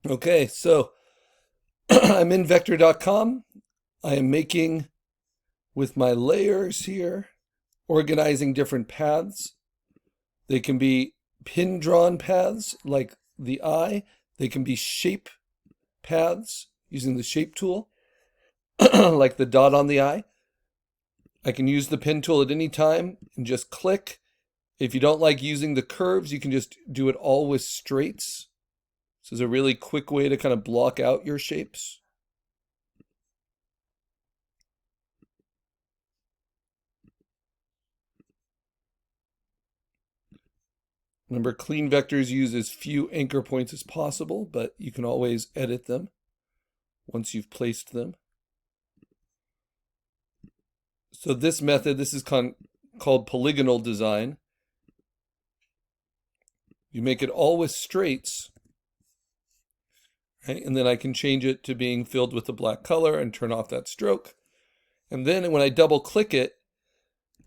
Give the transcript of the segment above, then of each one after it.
Okay, so I'm in Vectr.com. I am making, with my layers here, organizing different paths. They can be pin drawn paths like the eye. They can be shape paths using the shape tool, like the dot on the eye. I can use the pin tool at any time and just click. If you don't like using the curves, you can just do it all with straights. This is a really quick way to kind of block out your shapes. Remember, clean vectors use as few anchor points as possible, but you can always edit them once you've placed them. So this method, this is called polygonal design. You make it all with straights, right? And then I can change it to being filled with the black color and turn off that stroke. And then when I double click it,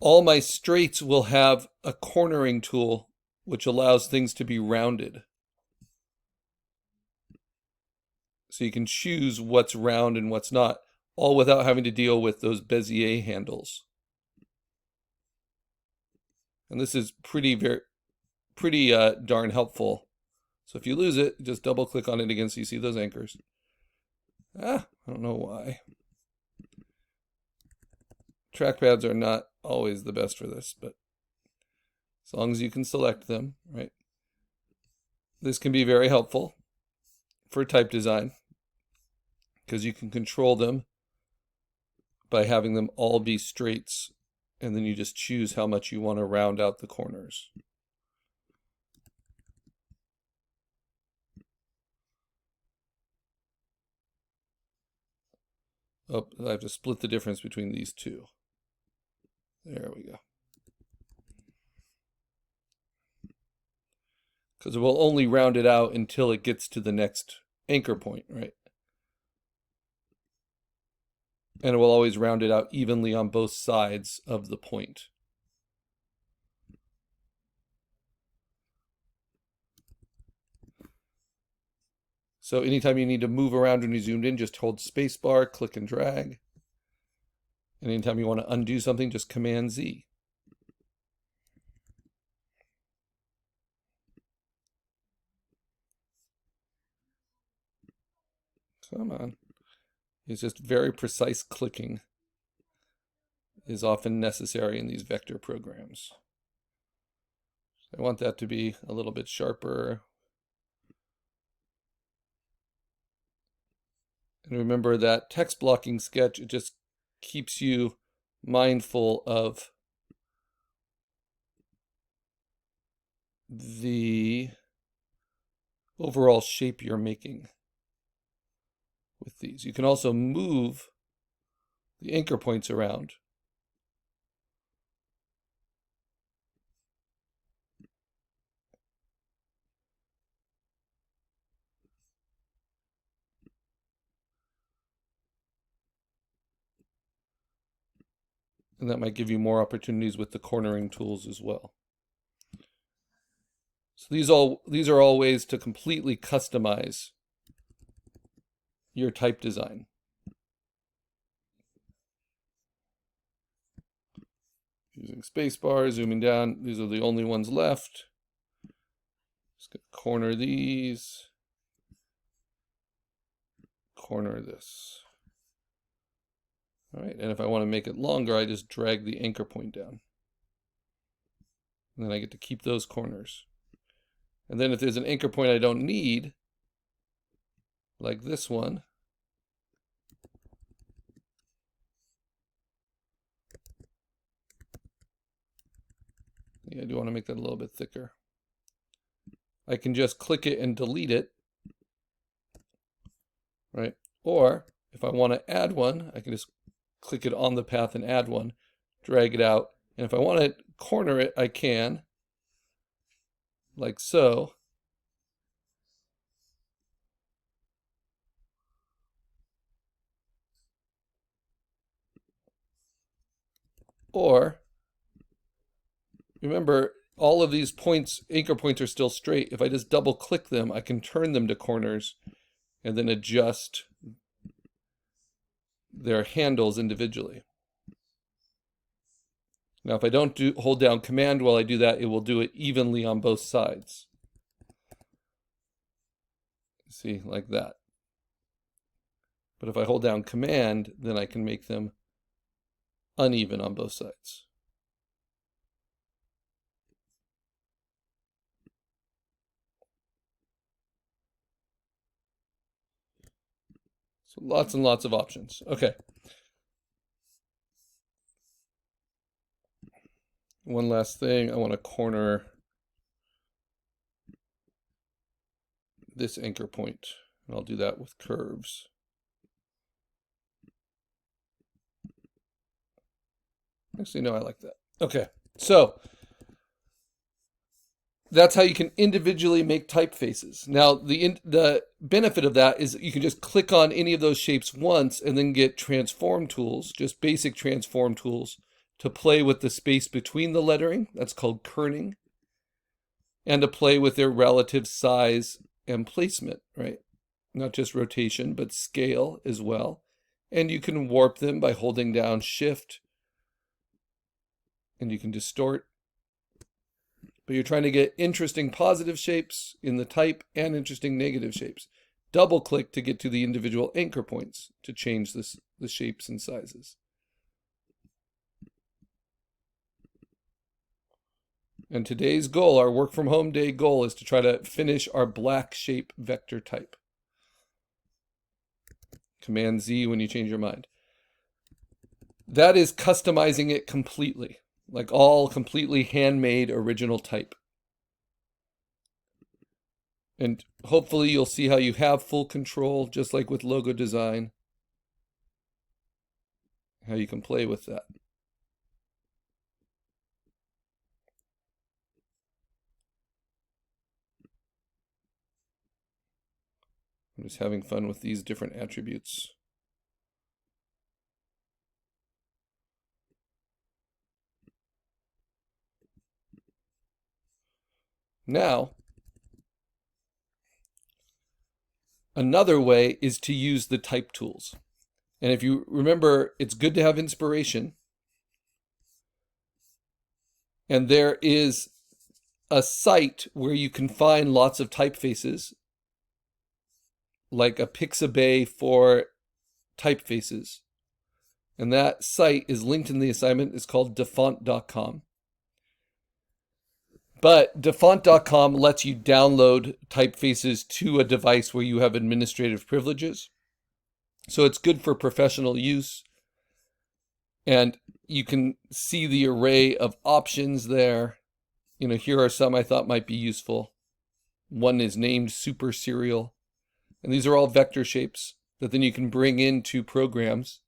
all my straights will have a cornering tool, which allows things to be rounded. So you can choose what's round and what's not, all without having to deal with those Bezier handles. And this is pretty darn helpful. So if you lose it, just double click on it again so you see those anchors. I don't know why. Trackpads are not always the best for this, but as long as you can select them, right? This can be very helpful for type design because you can control them by having them all be straights, and then you just choose how much you want to round out the corners. Oh, I have to split the difference between these two. There we go. Because it will only round it out until it gets to the next anchor point, right? And it will always round it out evenly on both sides of the point. So anytime you need to move around when you zoomed in, just hold spacebar, click and drag. And anytime you want to undo something, just Command Z. Come on. It's just very precise clicking is often necessary in these vector programs. I want that to be a little bit sharper. And remember that text blocking sketch, it just keeps you mindful of the overall shape you're making with these. You can also move the anchor points around. And that might give you more opportunities with the cornering tools as well. So these are all ways to completely customize your type design. Using spacebar, zooming down, these are the only ones left. Just gonna corner these, corner this. All right, and if I want to make it longer, I just drag the anchor point down. And then I get to keep those corners. And then if there's an anchor point I don't need, like this one, yeah, I do want to make that a little bit thicker. I can just click it and delete it, right? Or if I want to add one, I can just click it on the path and add one, drag it out. And if I want to corner it, I can, like so. Or, remember, all of these points, anchor points, are still straight. If I just double click them, I can turn them to corners and then adjust their handles individually. Now, if I don't hold down Command while I do that, it will do it evenly on both sides. See, like that. But if I hold down Command, then I can make them uneven on both sides. So lots and lots of options. Okay. One last thing, I want to corner this anchor point, and I'll do that with curves. Actually, no, I like that. Okay, so that's how you can individually make typefaces. Now, the benefit of that is you can just click on any of those shapes once and then get transform tools, just basic transform tools, to play with the space between the lettering. That's called kerning. And to play with their relative size and placement, right? Not just rotation, but scale as well. And you can warp them by holding down Shift. And you can distort. But you're trying to get interesting positive shapes in the type and interesting negative shapes. Double click to get to the individual anchor points to change the shapes and sizes. And today's goal, our work from home day goal, is to try to finish our black shape vector type. Command Z when you change your mind. That is customizing it completely, like all completely handmade original type. And hopefully you'll see how you have full control, just like with logo design, how you can play with that. I'm just having fun with these different attributes. Now, another way is to use the type tools. And if you remember, it's good to have inspiration. And there is a site where you can find lots of typefaces, like a Pixabay for typefaces. And that site is linked in the assignment. It's called defont.com. But defont.com lets you download typefaces to a device where you have administrative privileges. So it's good for professional use. And you can see the array of options there. You know, here are some I thought might be useful. One is named Super Serial. And these are all vector shapes that then you can bring into programs.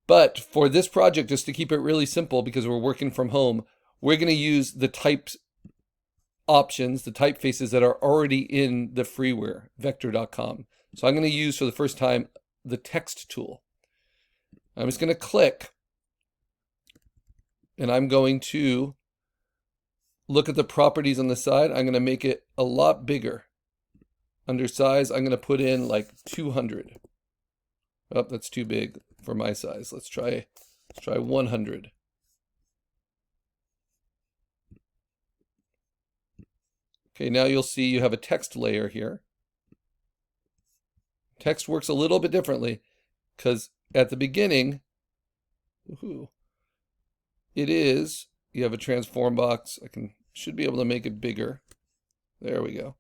But for this project, just to keep it really simple, because we're working from home, we're going to use the type options, the typefaces that are already in the freeware, Vectr.com. So I'm going to use for the first time the text tool. I'm just going to click, and I'm going to look at the properties on the side. I'm going to make it a lot bigger. Under size, I'm going to put in like 200. Oh, that's too big for my size. Let's try 100. Okay, now you'll see you have a text layer here. Text works a little bit differently because at the beginning, you have a transform box. Should be able to make it bigger. There we go.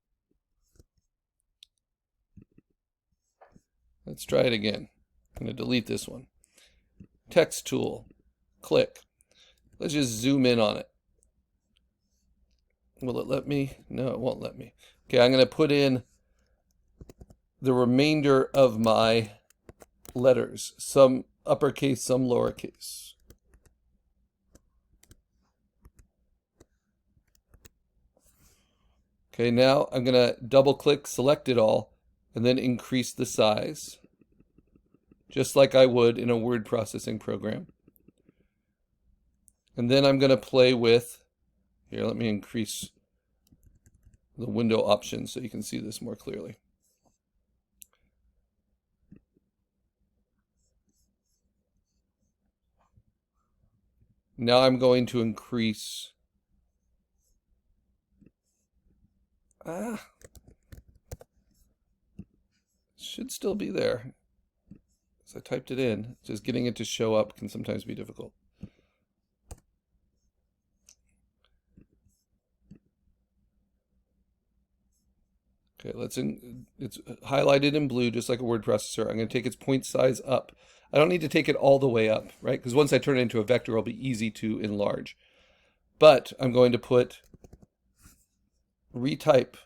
Let's try it again. I'm going to delete this one. Text tool. Click. Let's just zoom in on it. Will it let me? No, it won't let me. Okay, I'm going to put in the remainder of my letters. Some uppercase, some lowercase. Okay, now I'm going to double click, select it all, and then increase the size, just like I would in a word processing program. And then I'm going to play with, here, let me increase the window options so you can see this more clearly. Now I'm going to increase. Should still be there. So I typed it in. Just getting it to show up can sometimes be difficult. Okay, it's highlighted in blue just like a word processor. I'm going to take its point size up. I don't need to take it all the way up, right? Because once I turn it into a vector, it'll be easy to enlarge. But I'm going to put retype.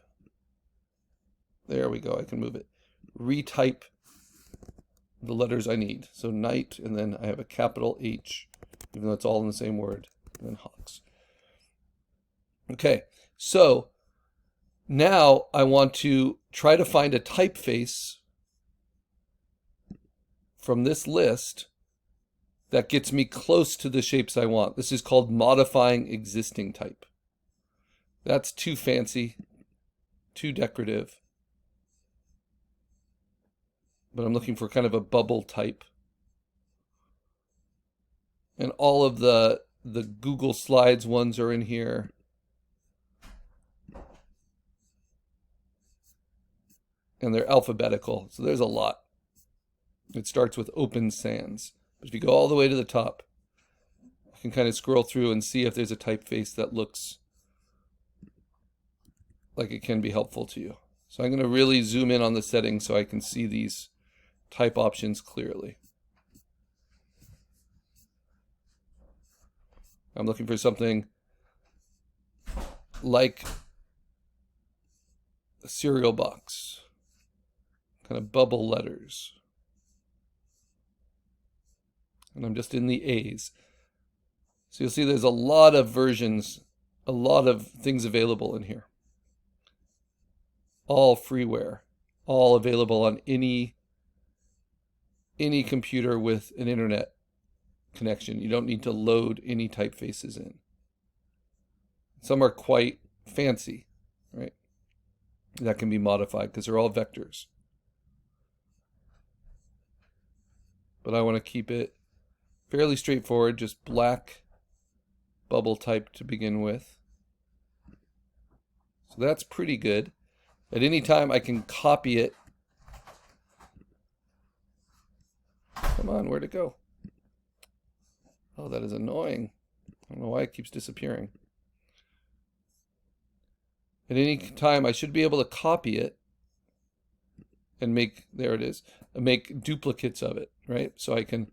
There we go. I can move it. Retype the letters I need. So night, and then I have a capital H, even though it's all in the same word, and then Hawks. Okay, so now I want to try to find a typeface from this list that gets me close to the shapes I want. This is called modifying existing type. That's too fancy, too decorative. But I'm looking for kind of a bubble type. And all of the Google Slides ones are in here. And they're alphabetical, so there's a lot. It starts with Open Sans. But if you go all the way to the top, you can kind of scroll through and see if there's a typeface that looks like it can be helpful to you. So I'm going to really zoom in on the settings so I can see these type options clearly. I'm looking for something like a cereal box, kind of bubble letters. And I'm just in the A's. So you'll see there's a lot of versions, a lot of things available in here. All freeware, all available on any computer with an internet connection. You don't need to load any typefaces in. Some are quite fancy, right? That can be modified because they're all vectors. But I want to keep it fairly straightforward, just black bubble type to begin with. So that's pretty good. At any time I can copy it. Come on, where'd it go? Oh, that is annoying. I don't know why it keeps disappearing. At any time I should be able to copy it and make, there it is, make duplicates of it, right? So I can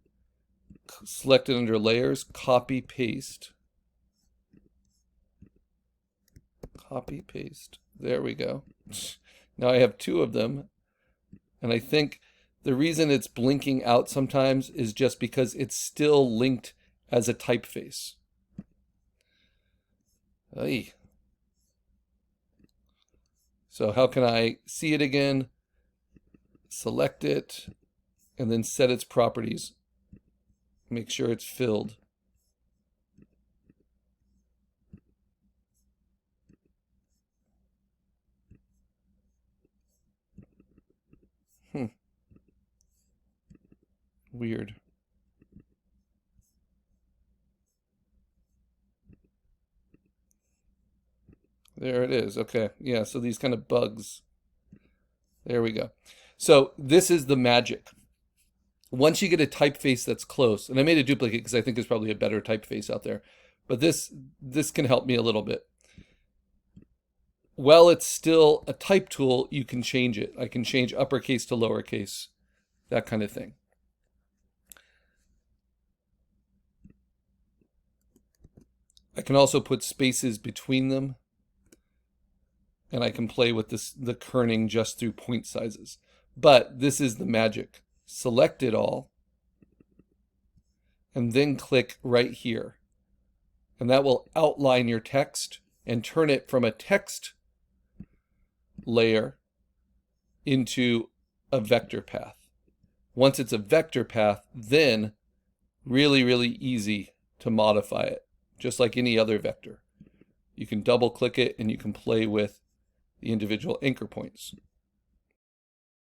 select it under layers, copy, paste. Copy, paste. There we go. Now I have two of them. And I think the reason it's blinking out sometimes is just because it's still linked as a typeface. Ay. So how can I see it again? Select it and then set its properties. Make sure it's filled. Weird. There it is. Okay. Yeah, so these kind of bugs. There we go. So this is the magic. Once you get a typeface that's close, and I made a duplicate because I think there's probably a better typeface out there, but this can help me a little bit. While it's still a type tool, you can change it. I can change uppercase to lowercase, that kind of thing. I can also put spaces between them, and I can play with the kerning just through point sizes. But this is the magic. Select it all, and then click right here. And that will outline your text and turn it from a text layer into a vector path. Once it's a vector path, then really, really easy to modify it, just like any other vector. You can double click it and you can play with the individual anchor points.